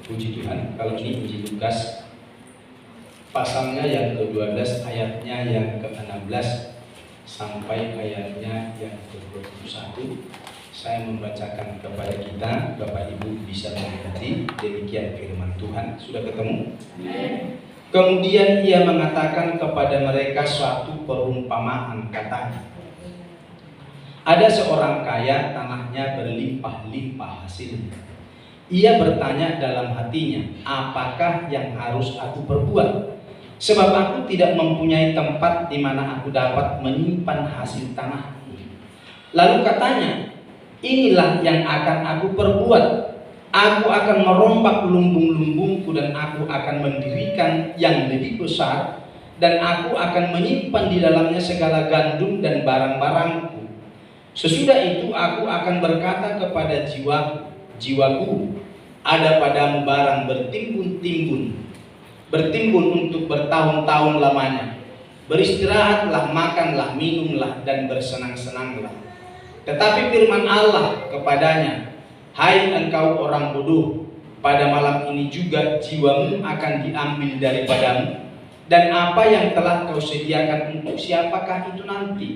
Puji Tuhan, kalau ini Injil Lukas pasalnya yang ke-12 ayatnya yang ke-16 sampai ayatnya yang ke-21. Saya membacakan kepada kita, Bapak Ibu bisa mengerti. Demikian firman Tuhan. Sudah ketemu? Kemudian ia mengatakan kepada mereka suatu perumpamaan, katanya, ada seorang kaya, tanahnya berlimpah-limpah hasilnya. Ia bertanya dalam hatinya, apakah yang harus aku perbuat? Sebab aku tidak mempunyai tempat di mana aku dapat menyimpan hasil tanahku. Lalu katanya, inilah yang akan aku perbuat. Aku akan merombak lumbung-lumbungku dan aku akan mendirikan yang lebih besar, dan aku akan menyimpan di dalamnya segala gandum dan barang-barangku. Sesudah itu aku akan berkata kepada jiwaku, ada padamu barang bertimbun untuk bertahun-tahun lamanya. Beristirahatlah, makanlah, minumlah, dan bersenang-senanglah. Tetapi firman Allah kepadanya, hai engkau orang bodoh, pada malam ini juga jiwamu akan diambil daripadamu, dan apa yang telah kau sediakan untuk siapakah itu nanti?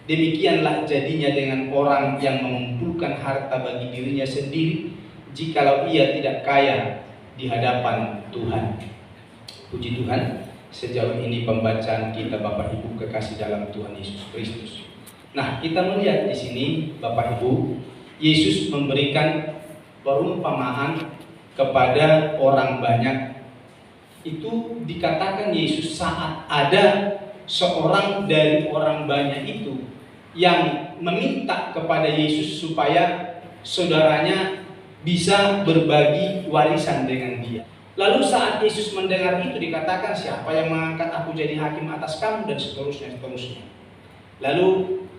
Demikianlah jadinya dengan orang yang mengumpulkan harta bagi dirinya sendiri, jikalau ia tidak kaya di hadapan Tuhan. Puji Tuhan, sejauh ini pembacaan kita Bapak Ibu kekasih dalam Tuhan Yesus Kristus. Nah, kita melihat di sini Bapak Ibu, Yesus memberikan perumpamaan kepada orang banyak. Itu dikatakan Yesus saat ada seorang dari orang banyak itu yang meminta kepada Yesus supaya saudaranya bisa berbagi warisan dengan dia. Lalu saat Yesus mendengar itu dikatakan, siapa yang mengangkat aku jadi hakim atas kamu, dan seterusnya. Lalu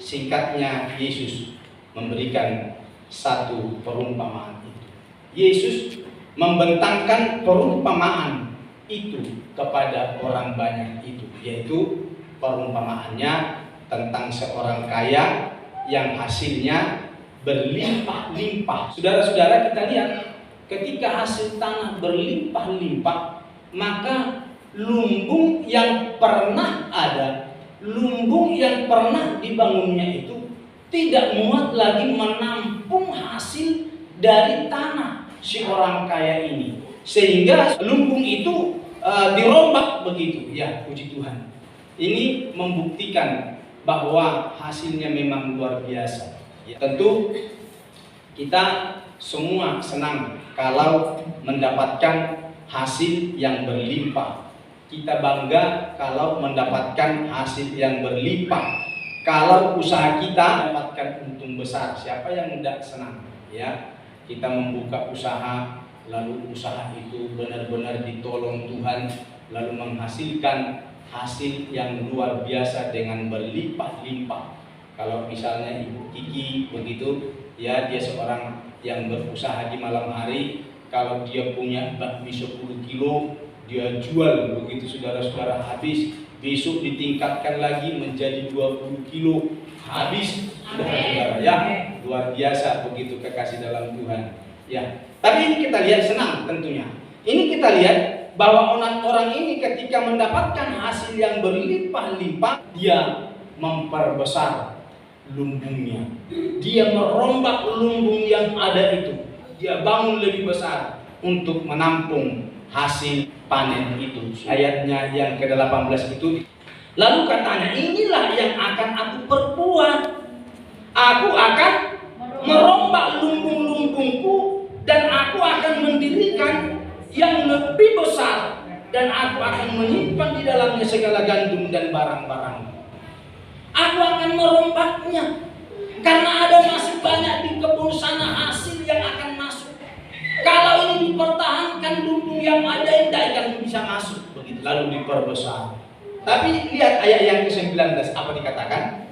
singkatnya Yesus memberikan satu perumpamaan itu. Yesus membentangkan perumpamaan itu kepada orang banyak itu, yaitu perumpamaannya tentang seorang kaya yang hasilnya berlimpah-limpah. Saudara-saudara, kita lihat ketika hasil tanah berlimpah-limpah, maka lumbung yang pernah ada, lumbung yang pernah dibangunnya itu tidak muat lagi menampung hasil dari tanah si orang kaya ini, sehingga lumbung itu dirombak begitu. Ya, puji Tuhan. Ini membuktikan bahwa hasilnya memang luar biasa. Ya, tentu kita semua senang kalau mendapatkan hasil yang berlimpah. Kita bangga kalau mendapatkan hasil yang berlimpah. Kalau usaha kita mendapatkan untung besar, siapa yang tidak senang? Ya, kita membuka usaha, lalu usaha itu benar-benar ditolong Tuhan, lalu menghasilkan hasil yang luar biasa dengan berlimpah-limpah. Kalau misalnya Ibu Kiki begitu, ya, dia seorang yang berusaha di malam hari. Kalau dia punya bakmi 10 kilo, dia jual begitu, saudara-saudara, habis. Besok ditingkatkan lagi menjadi 20 kilo, habis, saudara-saudara. Ya, luar biasa begitu kekasih dalam Tuhan. Ya, tapi ini kita lihat senang tentunya. Ini kita lihat bahwa orang ini ketika mendapatkan hasil yang berlimpah-limpah, dia memperbesar lumbungnya. Dia merombak lumbung yang ada itu. Dia bangun lebih besar untuk menampung hasil panen itu. Ayatnya yang ke-18 itu. Lalu katanya, inilah yang akan aku perbuat. Aku akan merombak lumbung-lumbungku, dan aku akan mendirikan yang lebih besar, dan aku akan menyimpan di dalamnya segala gandum dan barang-barang. Aku akan merombaknya, karena ada masih banyak di kebun sana hasil yang akan masuk. Kalau ini dipertahankan, lumbung yang ada tidak akan bisa masuk begitu, lalu diperbesar. Tapi lihat ayat yang ke-19, apa dikatakan?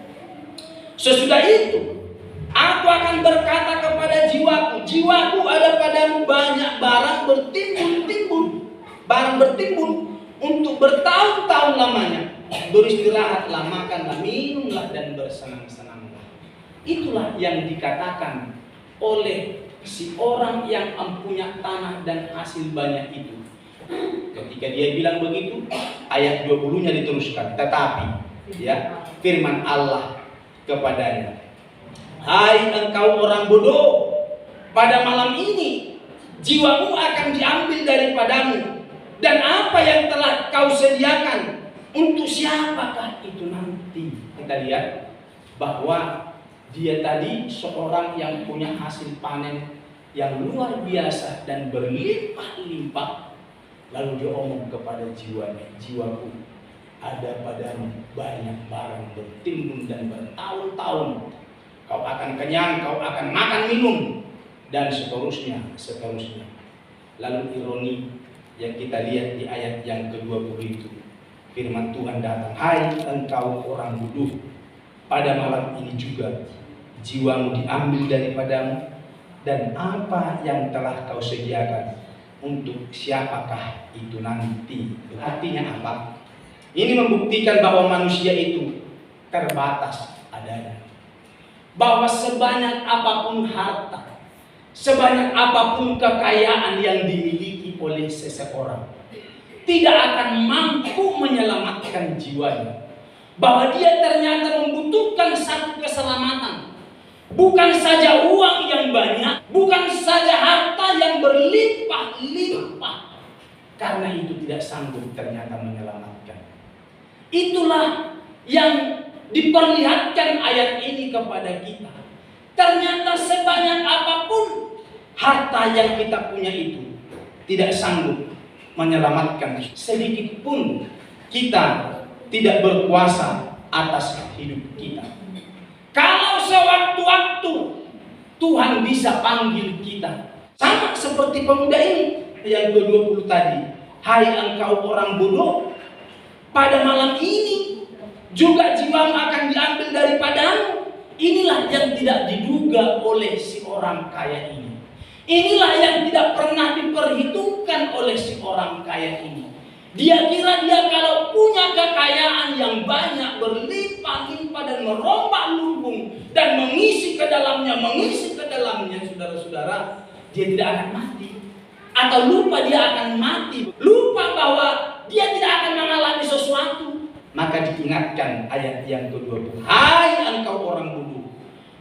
Sesudah itu aku akan berkata kepada jiwaku, jiwaku, ada padamu banyak barang bertimbun untuk bertahun-tahun lamanya. Beristirahatlah, makanlah, minumlah, dan bersenang-senanglah. Itulah yang dikatakan oleh si orang yang mempunyai tanah dan hasil banyak itu. Ketika dia bilang begitu, ayat 20-nya diteruskan. Tetapi ya, firman Allah kepadanya, hai engkau orang bodoh, pada malam ini jiwamu akan diambil daripadamu, dan apa yang telah kau sediakan, untuk siapakah itu nanti? Kita lihat bahwa dia tadi seorang yang punya hasil panen yang luar biasa dan berlimpah-limpah. Lalu dia omong kepada jiwanya, jiwaku, ada padamu banyak barang bertimbun dan bertahun-tahun. Kau akan kenyang, kau akan makan minum, dan seterusnya. Lalu ironi yang kita lihat di ayat yang ke-20 itu, firman Tuhan datang, hai engkau orang bodoh, pada malam ini juga jiwamu diambil daripadamu, dan apa yang telah kau sediakan, untuk siapakah itu nanti? Artinya apa? Ini membuktikan bahwa manusia itu terbatas adanya, bahwa sebanyak apapun harta, sebanyak apapun kekayaan yang dimiliki oleh seseorang, tidak akan mampu menyelamatkan jiwanya. Bahwa dia ternyata membutuhkan satu keselamatan. Bukan saja uang yang banyak, bukan saja harta yang berlimpah-limpah. Karena itu tidak sanggup ternyata menyelamatkan. Itulah yang diperlihatkan ayat ini kepada kita. Ternyata sebanyak apapun harta yang kita punya itu tidak sanggup menyelamatkan. Sedikit pun kita tidak berkuasa atas hidup kita. Kalau sewaktu-waktu Tuhan bisa panggil kita, sama seperti pemuda ini yang ke-20 tadi, hai engkau orang bodoh, pada malam ini juga jiwamu akan diambil daripadamu. Inilah yang tidak diduga oleh si orang kaya ini. Inilah yang tidak pernah diperhitungkan oleh si orang kaya ini. Dia kira dia kalau punya kekayaan yang banyak, berlimpah-limpah dan merombak lumbung dan mengisi ke dalamnya, saudara-saudara, dia tidak akan mati. Atau lupa dia akan mati, lupa bahwa dia tidak akan mengalami sesuatu. Maka diingatkan ayat yang ke-20, hai engkau orang bodoh,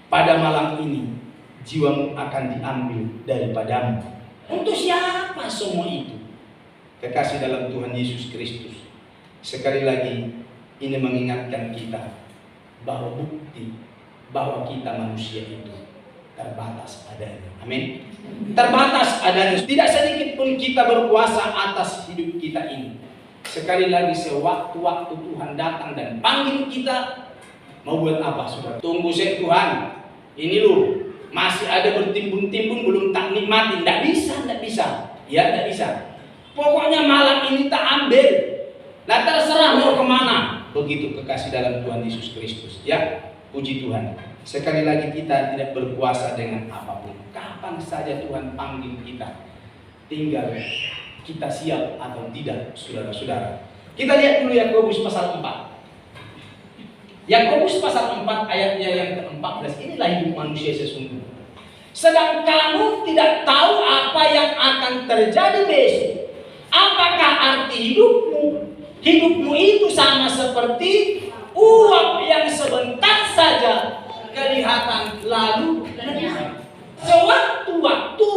pada malam ini jiwamu akan diambil daripadamu. Untuk siapa semua itu? Kekasih dalam Tuhan Yesus Kristus, sekali lagi ini mengingatkan kita bahwa bukti bahwa kita manusia itu terbatas adanya. Amin. Terbatas adanya. Tidak sedikit pun kita berkuasa atas hidup kita ini. Sekali lagi sewaktu-waktu Tuhan datang dan panggil kita, mau buat apa saudara? Tunggu saya Tuhan, ini loh masih ada bertimbun-timbun belum tak nikmati. Tidak bisa. Ya tidak bisa. Pokoknya malam ini tak ambil. Nah terserah mau kemana. Begitu kekasih dalam Tuhan Yesus Kristus. Ya, puji Tuhan. Sekali lagi kita tidak berkuasa dengan apapun. Kapan saja Tuhan panggil kita, tinggal kita siap atau tidak, saudara-saudara. Kita lihat dulu Yakobus pasal 4. Yakobus pasal 4 ayatnya yang ke-14. Inilah hidup manusia sesungguhnya. Sedang kamu tidak tahu apa yang akan terjadi besok. Apakah arti hidupmu? Hidupmu itu sama seperti uap yang sebentar saja kelihatan lalu lenyap. Sewaktu-waktu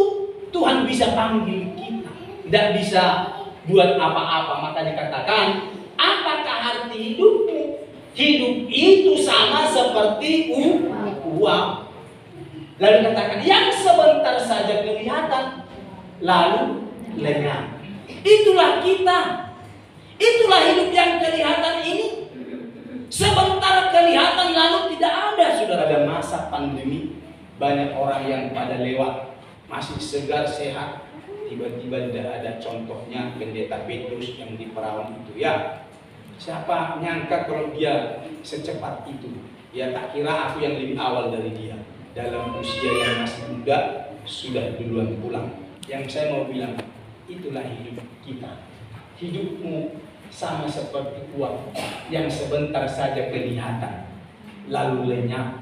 Tuhan bisa panggil kita, tidak bisa buat apa-apa. Maka dikatakan, apakah arti hidupmu? Hidup itu sama seperti uap. Lalu dikatakan, yang sebentar saja kelihatan lalu lenyap. Itulah kita. Itulah hidup yang kelihatan ini. Sebentar kelihatan lalu tidak ada. Sudah ada masa pandemi, banyak orang yang pada lewat masih segar sehat, tiba-tiba tidak ada. Contohnya pendeta Petrus yang di Perawan itu ya. Siapa nyangka kalau dia secepat itu? Ya tak kira aku yang lebih awal dari dia. Dalam usia yang masih muda sudah duluan pulang. Yang saya mau bilang, itulah hidup kita. Hidupmu sama seperti uap yang sebentar saja kelihatan lalu lenyap.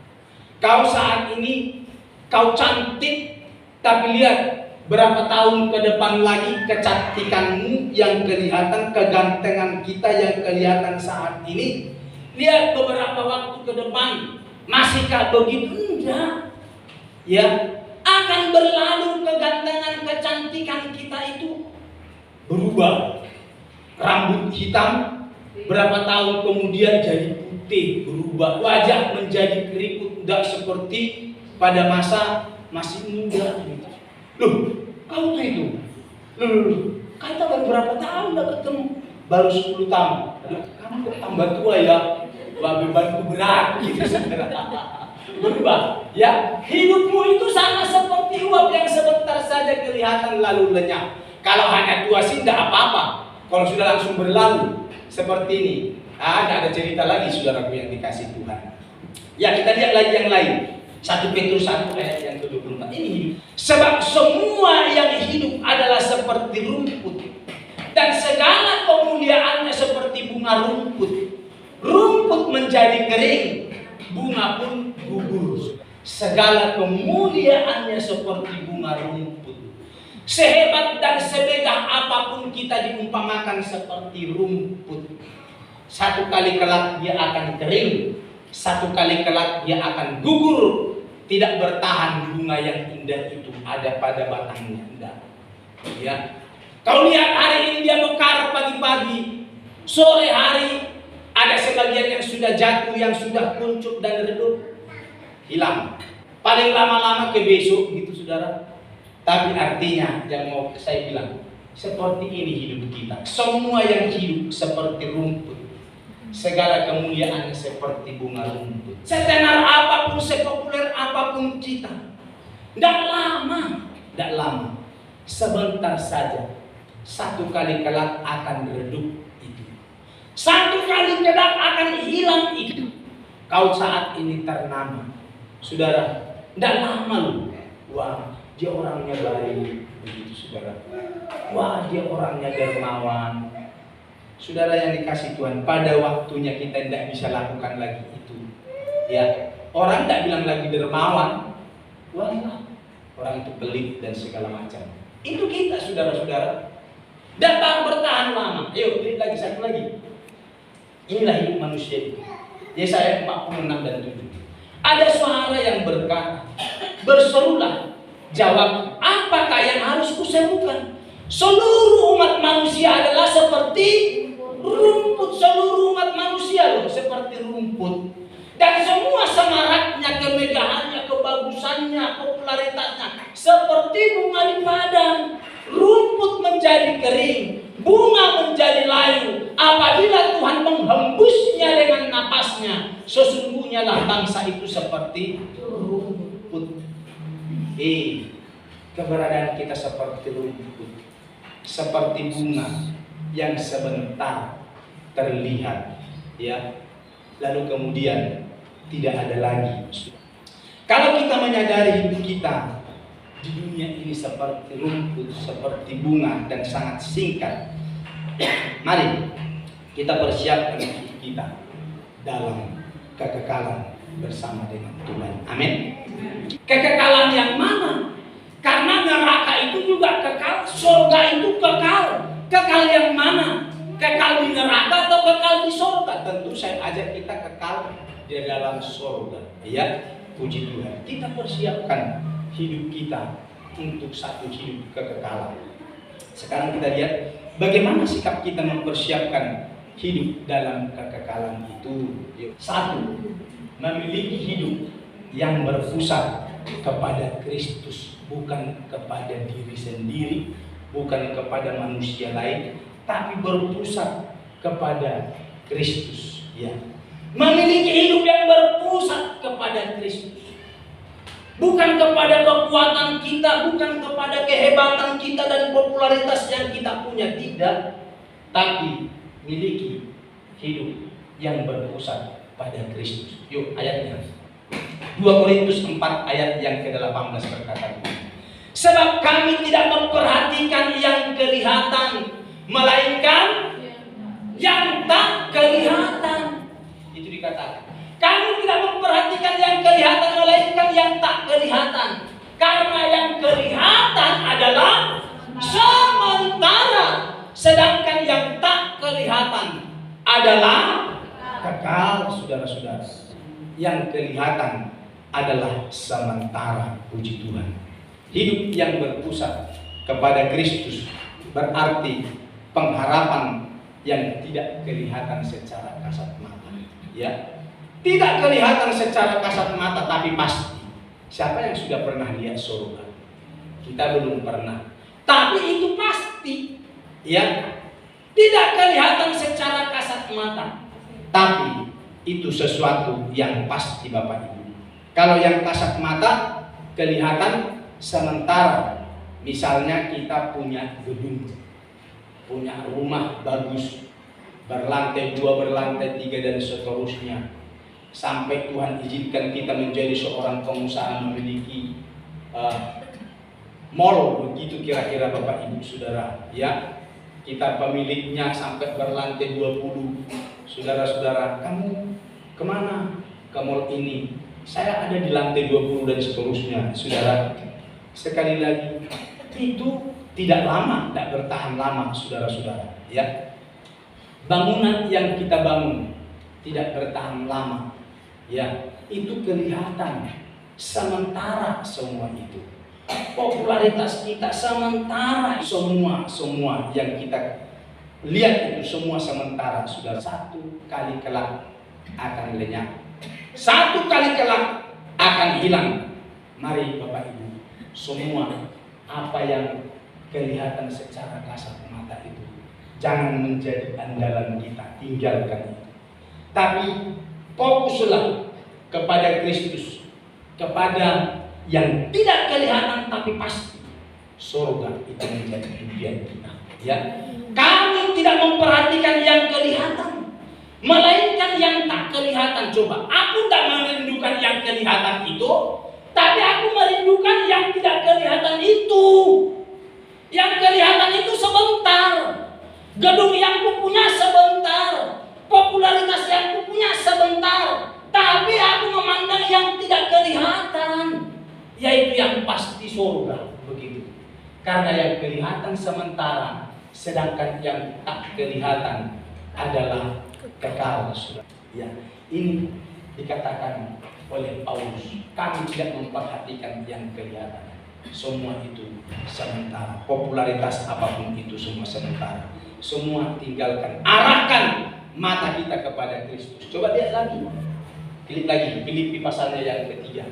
Kau saat ini kau cantik, Tapi lihat, berapa tahun ke depan lagi kecantikanmu yang kelihatan, kegantengan kita yang kelihatan saat ini. Lihat beberapa waktu ke depan, masihkah begitu? Enggak. Ya, akan berlalu kegantengan, kecantikan kita itu berubah. Rambut hitam, berapa tahun kemudian jadi putih, berubah. Wajah menjadi keriput, tidak seperti pada masa masih muda. Loh, kau tuh itu. Loh, kata baru berapa tahun udah ketemu? Baru 10 tahun. Loh, kamu kok tambah tua ya? Bebanku berat gitu. Berubah. Ya, hidupmu itu sama seperti uap yang sebentar saja kelihatan lalu lenyap. Kalau hanya tua sih tidak apa-apa. Kalau sudah langsung berlalu seperti ini, ada cerita lagi saudaraku yang dikasih Tuhan. Ya, kita lihat lagi yang lain. 1 Petrus 1 ayat yang ke-24 ini hidup. Sebab semua yang hidup adalah seperti rumput, dan segala kemuliaannya seperti bunga rumput. Rumput menjadi kering, bunga pun gugur. Segala kemuliaannya seperti bunga rumput. Sehebat dan semegah apapun kita diumpamakan seperti rumput, satu kali kelak dia akan kering, satu kali kelak dia akan gugur. Tidak bertahan bunga yang indah itu ada pada batangnya. Tidak. Ya. Kau lihat hari ini dia mekar pagi-pagi, sore hari ada sebagian yang sudah jatuh, yang sudah kuncup dan redup, hilang. Paling lama-lama ke besok gitu saudara. Tapi artinya yang mau saya bilang, seperti ini hidup kita. Semua yang hidup seperti rumput. Segala kemuliaannya seperti bunga rumput. Setenar apapun, sepopuler apapun kita, tidak lama, sebentar saja. Satu kali kelak akan redup itu. Satu kali kelak akan hilang itu. Kau saat ini ternama, saudara, tidak lama loh. Wah, dia orangnya baik, begitu saudara. Wah, dia orangnya dermawan. Saudara yang dikasih Tuhan, pada waktunya kita tidak bisa lakukan lagi itu. Ya, orang tidak bilang lagi dermawan. Wah, orang itu pelit dan segala macam. Itu kita saudara-saudara. Datang bertahan lama. Ayo, lihat lagi satu lagi. Inilah hidup manusia itu. Yesaya 46 dan 7. Ada suara yang berkata, berserulah, jawab, apakah yang harus kuserukan? Seluruh umat manusia adalah seperti rumput. Seluruh umat manusia loh seperti rumput. Dan semua semaraknya, kemegahannya, kebagusannya, popularitasnya seperti bunga di padang. Rumput menjadi kering, bunga menjadi layu. Apabila Tuhan menghembusnya dengan napasnya, sesungguhnya lah bangsa itu seperti rumput. Keberadaan kita seperti rumput, seperti bunga yang sebentar terlihat, ya, lalu kemudian tidak ada lagi. Kalau kita menyadari hidup kita di dunia ini seperti rumput, seperti bunga dan sangat singkat, mari kita persiapkan hidup kita dalam kekekalan bersama dengan Tuhan. Amin. Kekekalan yang mana? Karena neraka itu juga kekal, surga itu kekal. Kekal yang mana? Kekal di neraka atau kekal di surga? Tentu saya ajak kita kekal di dalam surga. Ya, puji Tuhan. Kita persiapkan hidup kita untuk satu hidup kekekalan. Sekarang kita lihat bagaimana sikap kita mempersiapkan hidup dalam kekekalan itu. Satu, memiliki hidup yang berpusat kepada Kristus, bukan kepada diri sendiri, bukan kepada manusia lain, tapi berpusat kepada Kristus. Ya, memiliki hidup yang berpusat kepada Kristus, bukan kepada kekuatan kita, bukan kepada kehebatan kita dan popularitas yang kita punya, tidak, tapi miliki hidup yang berpusat pada Kristus. Yuk ayatnya, 2 Korintus 4 ayat yang ke-18 berkata, sebab kami tidak memperhatikan yang kelihatan, melainkan yang tak kelihatan. Itu dikatakan, kami tidak memperhatikan yang kelihatan, melainkan yang tak kelihatan. Karena yang kelihatan adalah sementara, sedangkan yang tak kelihatan adalah kekal, saudara-saudara. Yang kelihatan adalah sementara, puji Tuhan. Hidup yang berpusat kepada Kristus berarti pengharapan yang tidak kelihatan secara kasat mata. Ya, tidak kelihatan secara kasat mata, tapi pasti. Siapa yang sudah pernah lihat surga? Kita belum pernah. Tapi itu pasti. Ya, tidak kelihatan secara kasat mata, tapi itu sesuatu yang pasti, Bapak Ibu. Kalau yang kasat mata kelihatan sementara. Misalnya kita punya gedung, punya rumah bagus, berlantai 2, berlantai 3 dan seterusnya. Sampai Tuhan izinkan kita menjadi seorang pengusaha, memiliki mall, begitu kira-kira Bapak Ibu Saudara. Ya, kita pemiliknya sampai berlantai 20. Saudara-saudara, kamu kemana? Ke mall ini. Saya ada di lantai 20 dan seterusnya. Saudara, sekali lagi, itu tidak lama, tidak bertahan lama, saudara-saudara. Ya, bangunan yang kita bangun tidak bertahan lama. Ya, itu kelihatan sementara semua itu. Popularitas kita sementara, semua yang kita lihat itu semua sementara, saudara. Satu kali kelak akan lenyap. Satu kali kelak akan hilang. Mari Bapak Ibu, semua apa yang kelihatan secara kasat mata itu jangan menjadi andalan kita, tinggalkan itu. Tapi fokuslah kepada Kristus, kepada yang tidak kelihatan tapi pasti. Surga itu menjadi impian kita. Ya, kami tidak memperhatikan yang kelihatan, melainkan yang tak kelihatan. Coba, aku tidak merindukan yang kelihatan itu, tapi aku merindukan yang tidak kelihatan itu. Yang kelihatan itu sebentar, gedung yang kupunya sebentar, popularitas yang kupunya sebentar, tapi aku memandang yang tidak kelihatan, yaitu yang pasti surga, begitu. Karena yang kelihatan sementara, sedangkan yang tak kelihatan adalah kekal, saudara. Ya, ini dikatakan oleh Paulus, kami tidak memperhatikan yang kelihatan. Semua itu sementara. Popularitas apapun itu semua sementara. Semua tinggalkan. Arahkan mata kita kepada Kristus. Coba lihat lagi. Klik lagi. Filipi pasalnya yang ketiga.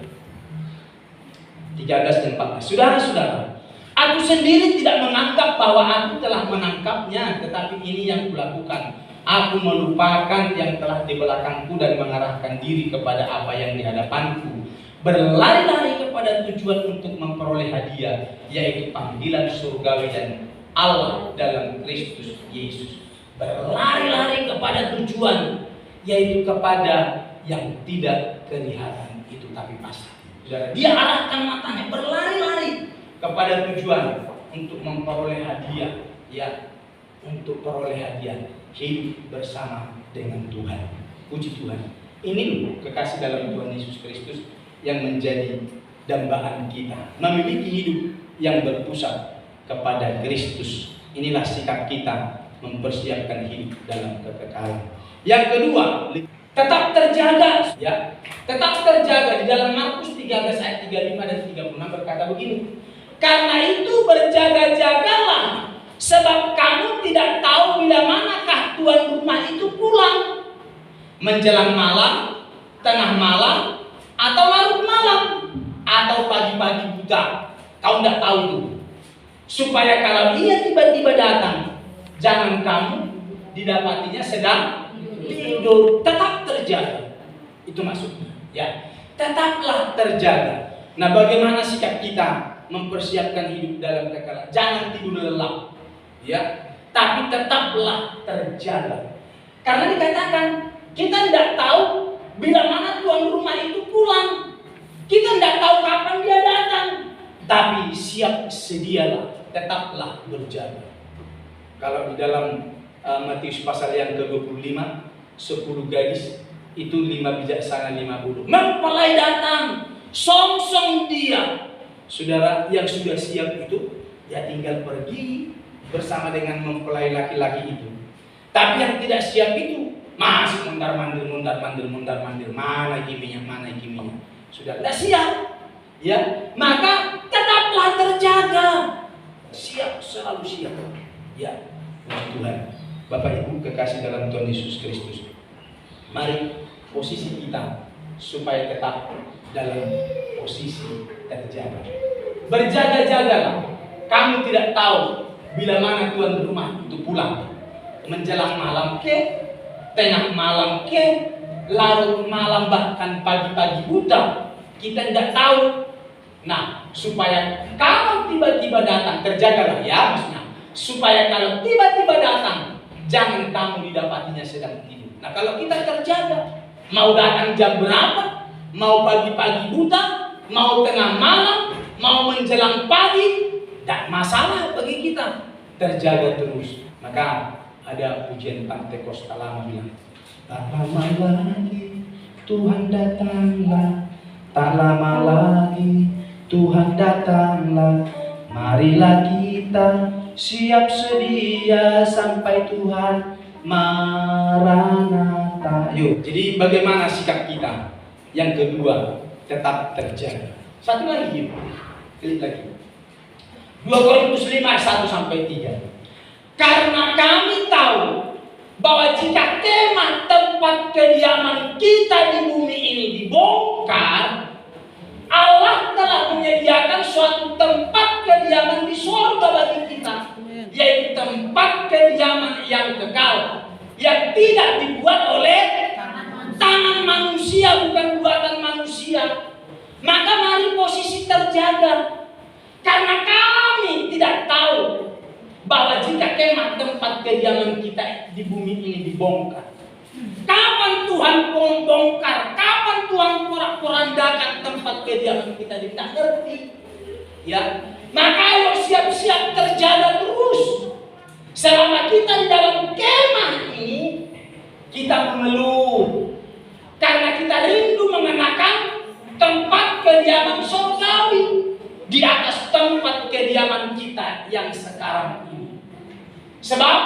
13 dan 14. Saudara-saudara, aku sendiri tidak menganggap bahwa aku telah menangkapnya, tetapi ini yang kulakukan. Aku melupakan yang telah di belakangku dan mengarahkan diri kepada apa yang di hadapanku. Berlari-lari kepada tujuan untuk memperoleh hadiah, yaitu panggilan surgawi dan Allah dalam Kristus Yesus. Berlari-lari kepada tujuan, yaitu kepada yang tidak kelihatan itu tapi pasti. Dia arahkan matanya, berlari-lari kepada tujuan untuk memperoleh hadiah, ya, untuk peroleh hadiah hidup bersama dengan Tuhan. Puji Tuhan. Ini loh kekasih dalam Tuhan Yesus Kristus yang menjadi dambaan kita, memiliki hidup yang berpusat kepada Kristus. Inilah sikap kita mempersiapkan hidup dalam kekekalan. Yang kedua, tetap terjaga, ya. Tetap terjaga. Di dalam Markus 13 ayat 35 dan 36 berkata begini. Karena itu berjaga-jagalah, sebab kamu tidak tahu bila manakah tuan rumah itu pulang. Menjelang malam, tengah malam, atau larut malam, atau pagi-pagi buta. Kau tidak tahu itu. Supaya kalau ia tiba-tiba datang, jangan kamu didapatinya sedang tidur. Tetap terjaga. Itu maksudnya, ya. Tetaplah terjaga. Nah, bagaimana sikap kita mempersiapkan hidup dalam kekekalan? Jangan tidur lelap, ya. Tapi tetaplah terjaga. Karena dikatakan kita tidak tahu bila mana tuan rumah itu pulang. Kita tidak tahu kapan dia datang. Tapi siap sedialah, tetaplah berjaga. Kalau di dalam Matius pasal yang ke-25, 10 gadis itu 5 bijaksana 50. Mempelai datang, songsong dia. Saudara, yang sudah siap itu ya tinggal pergi bersama dengan mempelai laki-laki itu. Tapi yang tidak siap itu masih mundar-mandir. Mana kiminya. Sudah tidak siap. Ya, maka tetaplah terjaga. Siap, selalu siap. Ya, Tuhan. Bapak Ibu kekasih dalam Tuhan Yesus Kristus. Mari posisi kita supaya tetap dalam posisi terjaga. Berjaga-jagalah. Kamu tidak tahu bila mana tuan rumah itu pulang. Menjelang malam ke, tengah malam ke, larut malam, bahkan pagi-pagi buta. Kita tidak tahu. Nah, supaya kalau tiba-tiba datang, terjagalah ya maksudnya. Supaya kalau tiba-tiba datang, jangan kamu didapatinya sedang tidur. Nah, kalau kita terjaga, mau datang jam berapa, mau pagi-pagi buta, mau tengah malam, mau menjelang pagi, tidak masalah bagi kita. Terjaga terus. Maka ada pujian Pantekostal lama bilang, tak lama lagi Tuhan datanglah, tak lama lagi Tuhan datanglah, marilah kita siap sedia sampai Tuhan Maranatha. Yuk, jadi bagaimana sikap kita? Yang kedua, tetap terjaga. Satu lagi, klik lagi. 2 Korintus 5 1-3. Karena kami tahu bahwa jika kemah tempat kediaman kita di bumi ini dibongkar, Allah telah menyediakan suatu tempat kediaman di surga bagi kita, yaitu tempat kediaman yang kekal, yang tidak dibuat oleh tangan manusia, bukan buatan manusia. Maka mari posisi terjaga. Karena kami tidak tahu bahwa jika kemah tempat kediaman kita di bumi ini dibongkar, kapan Tuhan bongkar, kapan Tuhan porak-porandakan tempat kediaman kita, tidak ngerti. Ya, maka ayo siap-siap terjaga terus. Selama kita di dalam kemah ini, kita mengeluh karena kita rindu mengenakan tempat kediaman surgawi di atas tempat kediaman kita yang sekarang ini. Sebab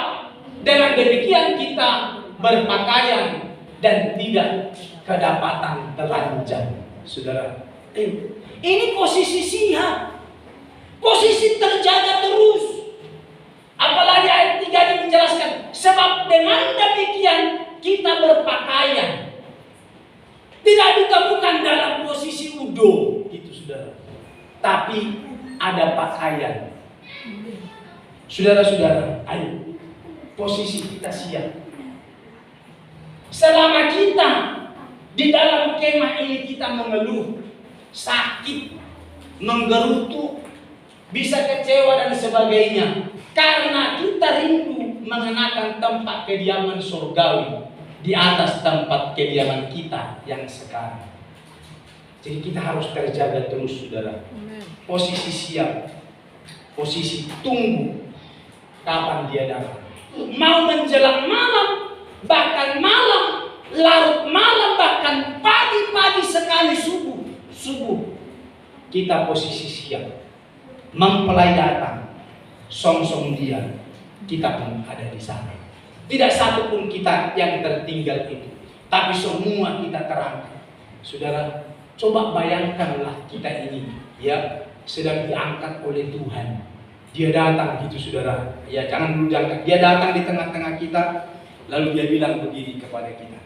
dengan demikian kita berpakaian dan tidak kedapatan telanjang. Saudara, ini posisi siap, posisi terjaga terus. Apalagi ayat 3 ini menjelaskan, sebab dengan demikian kita berpakaian, tidak ditemukan dalam posisi udo, gitu saudara. Tapi ada pakaian. Saudara-saudara, ayo posisi kita siap. Selama kita di dalam kemah ini kita mengeluh, sakit, menggerutu, bisa kecewa dan sebagainya, karena kita rindu mengenakan tempat kediaman surgawi di atas tempat kediaman kita yang sekarang. Jadi kita harus terjaga terus, saudara. Posisi siap, posisi tunggu kapan dia datang. Mau menjelang malam, bahkan malam, larut malam, bahkan pagi-pagi sekali subuh, kita posisi siap. Mempelai datang, song-song dia, kita pun ada di sana. Tidak satu pun kita yang tertinggal itu, tapi semua kita terangkat. Saudara, coba bayangkanlah kita ini, ya, sedang diangkat oleh Tuhan. Dia datang gitu, saudara. Ya, jangan dulu diangkat. Dia datang di tengah-tengah kita, lalu dia bilang begini kepada kita.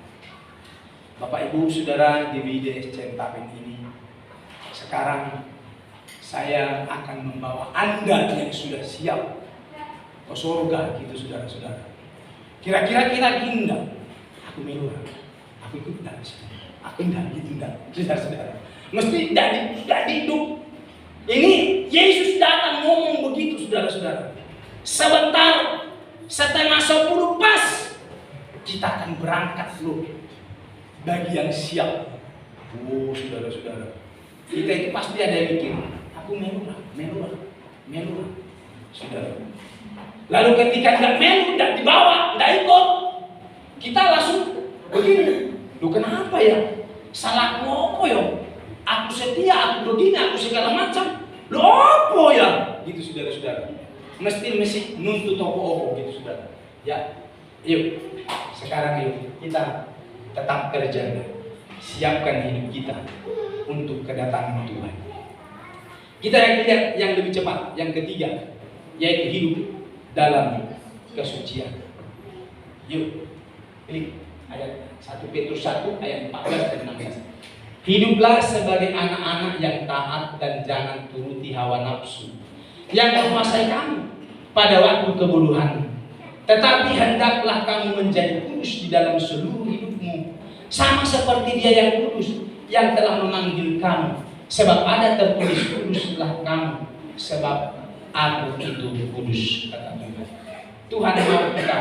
Bapak Ibu Saudara di WDS Centapen ini, sekarang saya akan membawa Anda yang sudah siap ke surga gitu, saudara-saudara. Kira-kira kita enggak? Aku melu, aku ikut enggak? Aku enggak gitu, enggak, saudara-saudara. Mesti tidak hidup. Ini Yesus datang ngomong begitu, saudara-saudara. Sebentar, setengah 10 pas, kita akan berangkat loh. Bagi yang siap. Oh, saudara-saudara, kita itu pasti ada yang mikir, aku melu lah, saudara. Lalu ketika tidak melu, tidak dibawa, tidak ikut, kita langsung begini. Loh, kenapa ya? Salah apa ya? Aku setia, aku begini, aku segala macam. Lo apa ya? Gitu saudara-saudara. Mesti nuntut opo-opo gitu saudara. Ya, yuk sekarang yuk kita tetap terjaga. Siapkan hidup kita untuk kedatangan Tuhan. Kita lihat yang lebih cepat, yang ketiga, yaitu hidup dalam kesucian. Yuk, klik ayat 1 Petrus 1 ayat 14 dan 16. Hiduplah sebagai anak-anak yang taat dan jangan turuti hawa nafsu yang menguasai kamu pada waktu kebodohan. Tetapi hendaklah kamu menjadi kudus di dalam seluruh hidupmu, sama seperti Dia yang kudus, yang telah memanggil kamu. Sebab ada tertulis, kuduslah kamu, sebab Aku itu kudus, kata Tuhan. Tuhan mau kita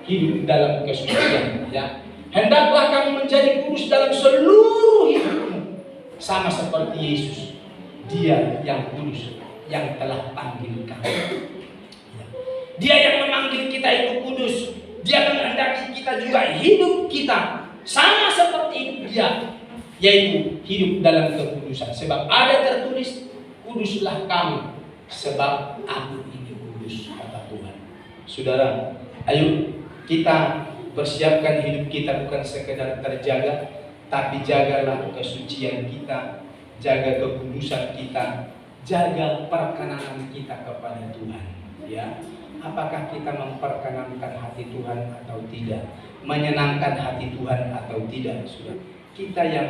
hidup dalam kesucian, ya. Hendaklah kamu menjadi kudus dalam seluruh hidupmu, sama seperti Yesus, Dia yang kudus, yang telah panggil kamu. Dia yang memanggil kita itu kudus. Dia menghendaki kita juga hidup kita sama seperti hidup Dia, yaitu hidup dalam kekudusan. Sebab ada tertulis, kuduslah kamu, sebab Aku ini kudus, kata Tuhan. Saudara, ayo kita persiapkan hidup kita bukan sekedar terjaga, tapi jagalah kesucian kita, jaga kekudusan kita, jaga perkenanan kita kepada Tuhan. Ya, apakah kita memperkenankan hati Tuhan atau tidak, menyenangkan hati Tuhan atau tidak? Sudah, kita yang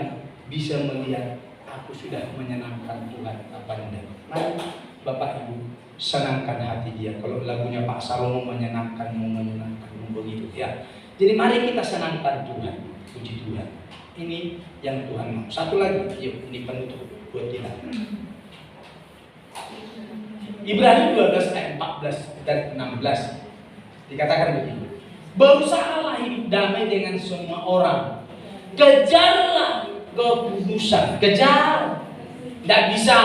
bisa melihat, aku sudah menyenangkan Tuhan apa tidak. Mari Bapak Ibu senangkan hati Dia. Kalau lagunya Pak Salomo, menyenangkanmu begitu ya. Jadi mari kita senangkan Tuhan, puji Tuhan. Ini yang Tuhan mau. Satu lagi, yuk, ini penutup buat kita. Ibrani 12 ayat 14 dan 16 dikatakan begini. Berusahalah hidup damai dengan semua orang. Kejarlah kekudusan. Kejar. Tidak bisa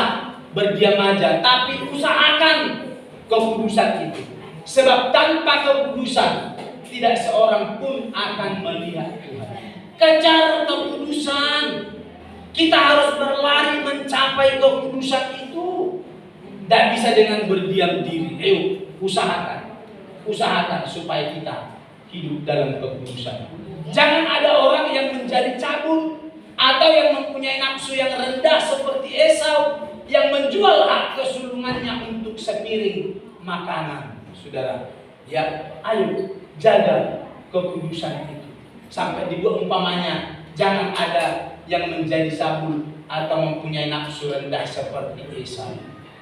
berdiam aja, tapi usahakan kekudusan itu. Sebab tanpa kekudusan tidak seorang pun akan melihat Tuhan. Kejar kekudusan. Kita harus berlari mencapai kekudusan itu. Tidak bisa dengan berdiam diri. Ayo, usahakan supaya kita hidup dalam kekudusan. Jangan ada orang yang menjadi cabul atau yang mempunyai nafsu yang rendah seperti Esau yang menjual hak kesulungannya untuk sepiring makanan. Saudara, ya, ayo jaga kekudusan itu. Sampai dibuat umpamanya, jangan ada yang menjadi cabul atau mempunyai nafsu rendah seperti Esau.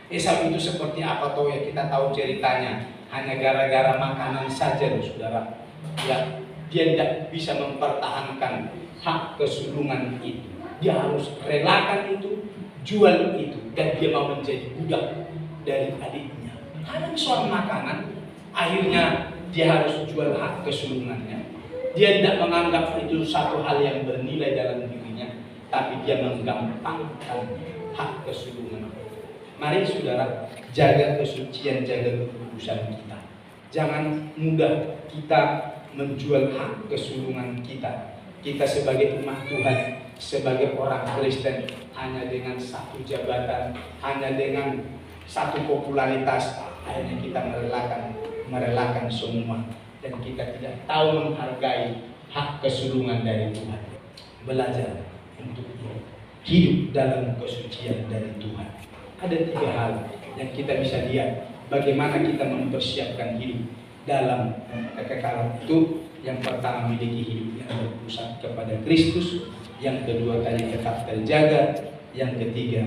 Esau itu seperti apa toh ya, kita tahu ceritanya. Hanya gara-gara makanan saja loh saudara. Ya, dia tidak bisa mempertahankan hak kesulungan itu. Dia harus relakan itu, jual itu, dan dia mau menjadi budak dari adiknya. Karena soal makanan, akhirnya dia harus jual hak kesulungannya. Dia tidak menganggap itu satu hal yang bernilai dalam dirinya, tapi dia menggampangkan hak kesulungan. Mari saudara, jaga kesucian, jaga kekudusan kita. Jangan mudah kita menjual hak kesulungan kita. Kita sebagai umat Tuhan, sebagai orang Kristen, hanya dengan satu jabatan, hanya dengan satu popularitas, akhirnya kita merelakan semua. Dan kita tidak tahu menghargai hak kesulungan dari Tuhan. Belajar untuk hidup dalam kesucian dari Tuhan. Ada 3 hal yang kita bisa lihat bagaimana kita mempersiapkan hidup dalam kekekalan itu. Yang pertama, miliki hidup yang berpusat kepada Kristus. Yang kedua, tadi tetap terjaga. Yang ketiga,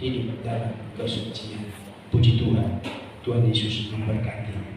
hidup dalam kesucian. Puji Tuhan. Tuhan Yesus memberkati.